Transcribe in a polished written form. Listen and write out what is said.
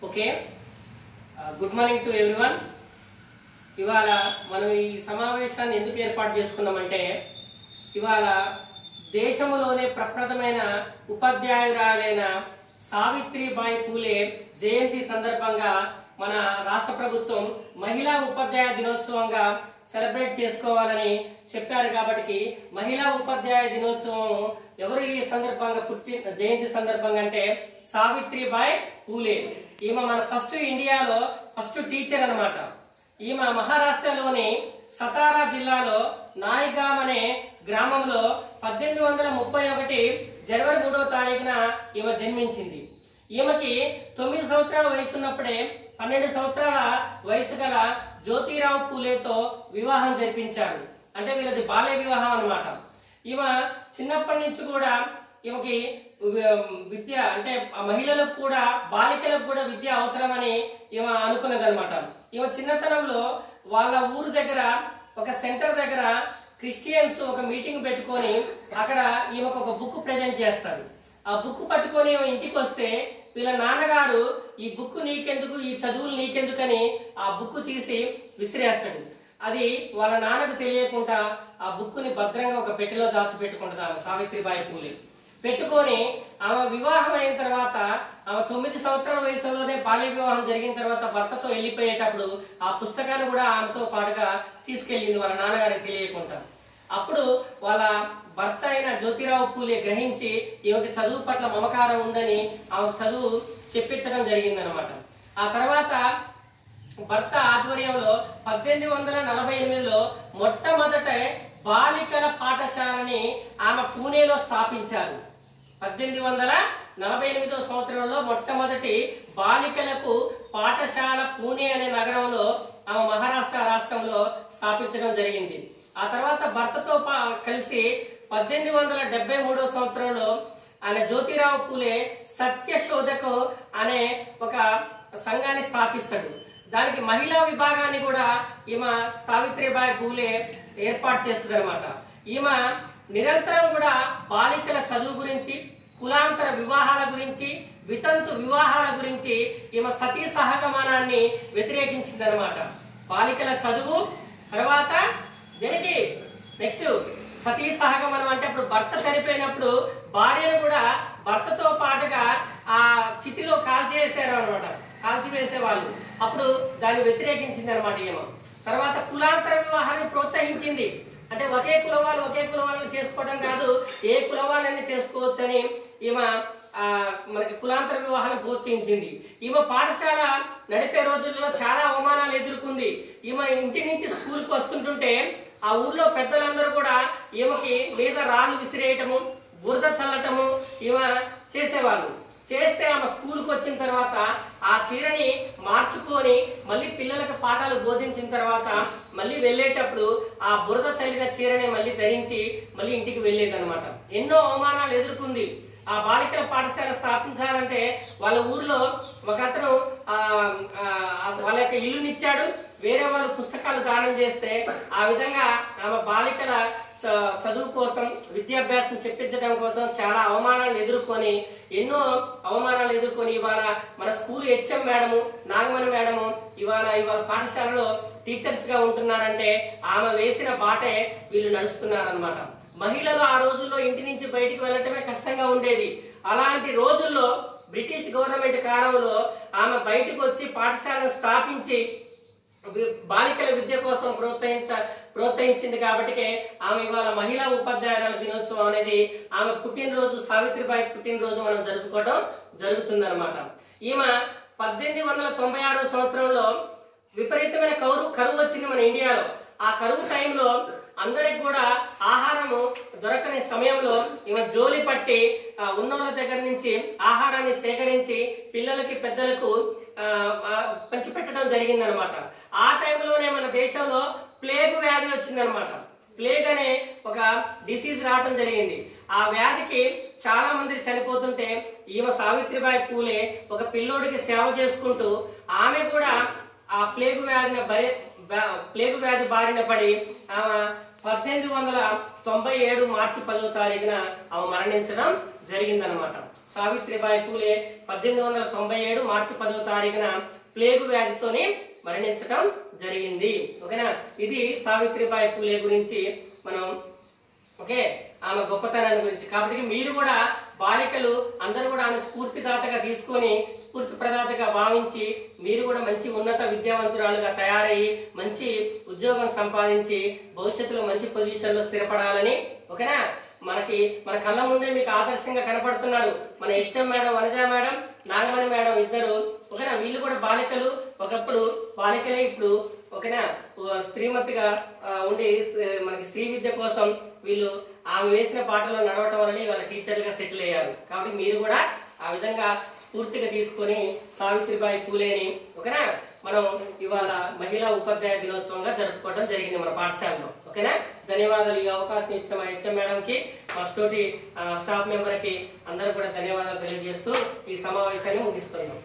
Okay good morning to everyone. ఇవాళ మనం ఈ సమావేశాన్ని ఎందుకు ఏర్పాటు చేసుకున్నామంటే ఇవాళ దేశంలోనే ప్రప్రథమైన ఉపాధ్యాయురాలైన సావిత్రిబాయి పూలే జయంతి సందర్భంగా మన రాష్ట్ర ప్రభుత్వం మహిళా ఉపాధ్యాయ దినోత్సవంగా సెలబ్రేట్ చేసుకోవాలని చెప్పారు. కాబట్టి మహిళా ఉపాధ్యాయ దినోత్సవం ఎవరు ఈ సందర్భంగా జయంతి సందర్భంగా అంటే సావిత్రిబాయి పూలే. ఈమె మన ఫస్ట్ ఇండియాలో ఫస్ట్ టీచర్ అన్నమాట. ఈమె మహారాష్ట్రలోని సతారా జిల్లాలో నాయగామ్ అనే గ్రామంలో 1831 జనవరి 3వ తారీఖున ఈమె జన్మించింది. ఈమెకి 9 సంవత్సరాల వయసు ఉన్నప్పుడే 12 సంవత్సరాల వయసు గల జ్యోతిరావు పూలేతో వివాహం జరిపించారు. అంటే వీళ్ళది బాల్య వివాహం అన్నమాట. ఈమె చిన్నప్పటి నుంచి కూడా ఈమెకి విద్య అంటే మహిళలకు కూడా బాలికలకు కూడా విద్య అవసరమని ఈమె అనుకున్నది అనమాట. ఈమె చిన్నతనంలో వాళ్ళ ఊరు దగ్గర ఒక సెంటర్ దగ్గర క్రిస్టియన్స్ ఒక మీటింగ్ పెట్టుకొని అక్కడ ఈమెకు ఒక బుక్ ప్రజెంట్ చేస్తారు. ఆ బుక్ పట్టుకొని ఇంటికి వస్తే వీళ్ళ నాన్నగారు ఈ బుక్ నీకెందుకు, ఈ చదువులు నీకెందుకని ఆ బుక్ తీసి విసిరేస్తాడు. అది వాళ్ళ నాన్నకు తెలియకుండా ఆ బుక్ ని భద్రంగా ఒక పెట్టెలో దాచిపెట్టుకుంటుంది ఆమె సావిత్రిబాయి పూలే. పెట్టుకొని ఆమె వివాహం అయిన తర్వాత ఆమె 9 సంవత్సరాల వయసులోనే బాల్య వివాహం జరిగిన తర్వాత భర్తతో వెళ్ళిపోయేటప్పుడు ఆ పుస్తకాన్ని కూడా ఆమెతో పాటుగా తీసుకెళ్ళింది వాళ్ళ నాన్నగారికి తెలియకుండా. అప్పుడు వాళ్ళ భర్త అయిన జ్యోతిరావు పూలే గ్రహించి ఈమెకి చదువు పట్ల మమకారం ఉందని ఆమె చదువు చెప్పించడం జరిగిందనమాట. ఆ తర్వాత భర్త ఆధ్వర్యంలో 1848లో మొట్టమొదట బాలికల పాఠశాలని ఆమె పూణేలో స్థాపించారు. 1848వ సంవత్సరంలో మొట్టమొదటి బాలికలకు పాఠశాల పూణే అనే నగరంలో ఆమె మహారాష్ట్ర రాష్ట్రంలో స్థాపించడం జరిగింది. ఆ తర్వాత భర్తతో కలిసి 1873వ సంవత్సరంలో ఆయన జ్యోతిరావు పూలే సత్యశోధకు అనే ఒక సంఘాన్ని స్థాపిస్తాడు. దానికి మహిళా విభాగాన్ని కూడా ఈమె సావిత్రిబాయి పూలే ఏర్పాటు చేస్తుంది అనమాట. ఈమె నిరంతరం కూడా బాలికల చదువు గురించి, కులాంతర వివాహాల గురించి, వితంతు వివాహాల గురించి ఈమె సతీ సహగమనాన్ని వ్యతిరేకించింది అనమాట. బాలికల చదువు తర్వాత దేనికి నెక్స్ట్ సతీ సహగమనం అంటే ఇప్పుడు భర్త చనిపోయినప్పుడు భార్యను కూడా భర్తతో పాటుగా ఆ చితిలో కాల్చేసారు అనమాట, కాల్చివేసేవాళ్ళు. అప్పుడు దాన్ని వ్యతిరేకించింది అనమాట ఈమె. తర్వాత కులాంతర వివాహాన్ని ప్రోత్సహించింది. అంటే ఒకే కులం వాళ్ళని చేసుకోవడం కాదు, ఏ కులం వాళ్ళని చేసుకోవచ్చు అని ఈమె మనకి కులాంతర వివాహాన్ని ప్రోత్సహించింది. ఈమె పాఠశాల నడిపే రోజుల్లో చాలా అవమానాలు ఎదుర్కొంది. ఈమె ఇంటి నుంచి స్కూల్కి వస్తుంటుంటే ఆ ఊర్లో పెద్దలందరూ కూడా ఈమెకి మీద రాళ్ళు విసిరేయటము, బురద చల్లటము ఈమె చేసేవాళ్ళు. చేస్తే ఆమె స్కూల్కి వచ్చిన తర్వాత ఆ చీరని మార్చుకొని మళ్ళీ పిల్లలకు పాఠాలు బోధించిన తర్వాత మళ్ళీ వెళ్ళేటప్పుడు ఆ బురద చల్లిన చీరని మళ్ళీ ధరించి మళ్ళీ ఇంటికి వెళ్ళేదన్నమాట. ఎన్నో అవమానాలు ఎదుర్కొంది. ఆ బాలికల పాఠశాల స్థాపించాలంటే వాళ్ళ ఊర్లో ఒక అతను వాళ్ళ యొక్క ఇల్లునిచ్చాడు, వేరే వాళ్ళు పుస్తకాలు దానం చేస్తే ఆ విధంగా ఆమె బాలికల చదువు కోసం, విద్యాభ్యాసం చెప్పించడం కోసం చాలా అవమానాలను ఎదుర్కొని ఇవాళ మన school HM madam, Nagamani madam ఇవాళ పాఠశాలలో టీచర్స్ గా ఉంటున్నారంటే ఆమె వేసిన బాటే వీళ్ళు నడుస్తున్నారనమాట. మహిళలు ఆ రోజుల్లో ఇంటి నుంచి బయటికి వెళ్ళటమే కష్టంగా ఉండేది. అలాంటి రోజుల్లో బ్రిటిష్ గవర్నమెంట్ కాలంలో ఆమె బయటకు వచ్చి పాఠశాలను స్థాపించి బాలికల విద్య కోసం ప్రోత్సహించింది. కాబట్టి ఆమె ఇవాళ మహిళా ఉపాధ్యాయురాల దినోత్సవం అనేది ఆమె పుట్టినరోజు, సావిత్రిబాయి పుట్టినరోజు మనం జరుపుకోవడం జరుగుతుంది అనమాట. ఈమె 1896వ సంవత్సరంలో విపరీతమైన కరువు వచ్చింది మన ఇండియాలో. ఆ కరువు టైంలో అందరికి కూడా ఆహారము దొరకని సమయంలో ఈమె జోలి పట్టి ఉన్నోళ్ళ దగ్గర నుంచి ఆహారాన్ని సేకరించి పిల్లలకి, పెద్దలకు పంచిపెట్టడం జరిగిందనమాట. ఆ టైంలోనే మన దేశంలో ప్లేగు వ్యాధి వచ్చిందనమాట. ప్లేగ్ అనే ఒక డిసీజ్ రావడం జరిగింది. ఆ వ్యాధికి చాలా మంది చనిపోతుంటే ఈమె సావిత్రిబాయి పూలే ఒక పిల్లోడికి సేవ చేసుకుంటూ ఆమె కూడా ఆ ప్లేగు వ్యాధి బారిన పడి ఆమె 1897 మార్చి 10వ తారీఖున ఆమె మరణించడం జరిగిందనమాట. సావిత్రిబాయి పూలే 1897 మార్చి 10వ తారీఖున ప్లేగు వ్యాధితోని మరణించడం జరిగింది. ఓకేనా, ఇది సావిత్రిబాయి పూలే గురించి మనం ఓకే ఆమె గొప్పతనాన్ని గురించి. కాబట్టి మీరు కూడా బాలికలు అందరూ కూడా ఆమె స్ఫూర్తిదాతగా తీసుకొని స్ఫూర్తి ప్రదాతగా భావించి మీరు కూడా మంచి ఉన్నత విద్యావంతురాలుగా తయారయ్యి మంచి ఉద్యోగం సంపాదించి భవిష్యత్తులో మంచి పొజిషన్లో స్థిరపడాలని. ఓకేనా, మన కళ్ళ ముందే మీకు ఆదర్శంగా కనపడుతున్నారు మన ఇష్టం madam, Vanaja madam, Nagamani madam ఇద్దరు. ఓకేనా, వీళ్ళు కూడా బాలికలు, ఒకప్పుడు బాలికలే ఇప్పుడు ఓకేనా స్త్రీమతిగా ఉండి మనకి స్త్రీ విద్య కోసం వీళ్ళు ఆమె వేసిన పాటలో నడవటం వల్ల వాళ్ళ టీచర్లుగా సెటిల్ అయ్యారు. కాబట్టి మీరు కూడా ఆ విధంగా స్ఫూర్తిగా తీసుకొని సావిత్రిబాయి పూలేని ఓకేనా మనం ఇవాళ మహిళా ఉపాధ్యాయ దినోత్సవంగా జరుపుకోవడం జరిగింది మన పాఠశాలలో. ఓకేనా, ధన్యవాదాలు. ఈ అవకాశం ఇచ్చిన మా హెచ్ఎం మేడం కి, మా స్టాఫ్ మెంబర్ కి అందరూ కూడా ధన్యవాదాలు తెలియజేస్తూ ఈ సమావేశాన్ని ముగిస్తున్నాం.